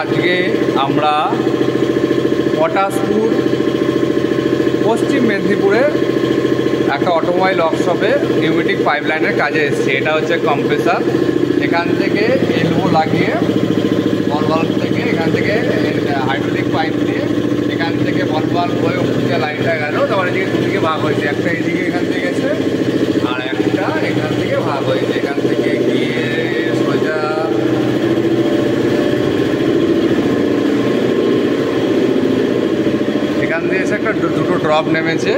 আজকে আমরা পটাশপুর পশ্চিম মেদিনীপুরের একটা অটোমোবাইল ওয়ার্কশপে নিউমেটিক পাইপলাইনের কাজে এসেছি। এটা হচ্ছে কম্প্রেসার। এখান থেকে এলবো লাগিয়ে বলবাল্ব থেকে এখান থেকে হাইড্রোলিক পাইপ দিয়ে এখান থেকে বলবাল্ব হয়ে উপরে লাইনটা গেল। তারপর এদিকে দুদিকে ভাগ হয়েছে, একটা এদিকে এখান থেকে গেছে আর একটা এখান থেকে ভাগ হয়েছে। এখান থেকে গিয়ে সোজা এখান দিয়ে এসে একটা দুটো ড্রপ নেমেছে।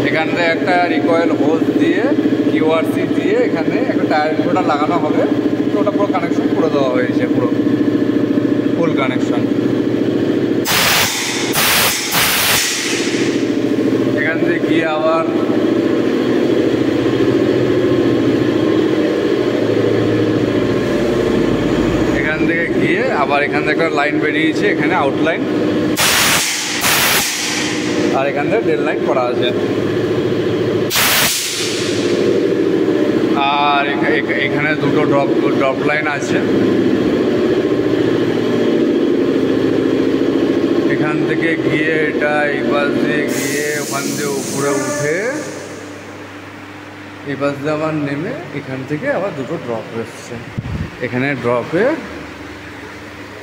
এখান থেকে একটা রিকয়েল হোজ দিয়ে কিউআরসি দিয়ে এখানে একটা টায়ার ইনভার্টার লাগানো হবে। তো ওটা পুরো কানেকশন করে দেওয়া হয়েছে, পুরো ফুল কানেকশন। এখান থেকে গিয়ে আবার এখান থেকে গিয়ে আবার এখান থেকে একটা লাইন বেরিয়েছে, এখানে আউটলাইন, আর এখান থেকে রেল লাইন করা আছে। আর এখানে দুটো ড্রপ লাইন আছে। এখান থেকে গিয়ে এটা এই পাশ দিয়ে গিয়ে ওখান দিয়ে উপরে উঠে এই পাশ দিয়ে আবার নেমে এখান থেকে আবার দুটো ড্রপ এসছে। এখানে ড্রপে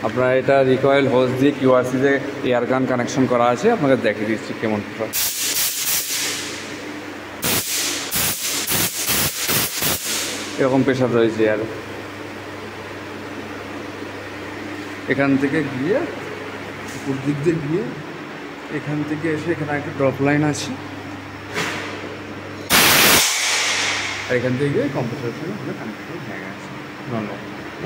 আপনার এটা রিকয়েল হোজ দিয়ে কিউআরসি দিয়ে এয়ার গান কানেকশন করা আছে। আপনাকে দেখিয়ে দিচ্ছি কেমন। এরকম প্রেশার রয়েছে। আর এখান থেকে গিয়ে উপর দিক দিয়ে গিয়ে এখান থেকে এসে এখানে একটা ড্রপ লাইন আছে, আর এখান থেকে গিয়ে কম্প্রেসার কানেকশন হয়ে গেছে। ধন্যবাদ।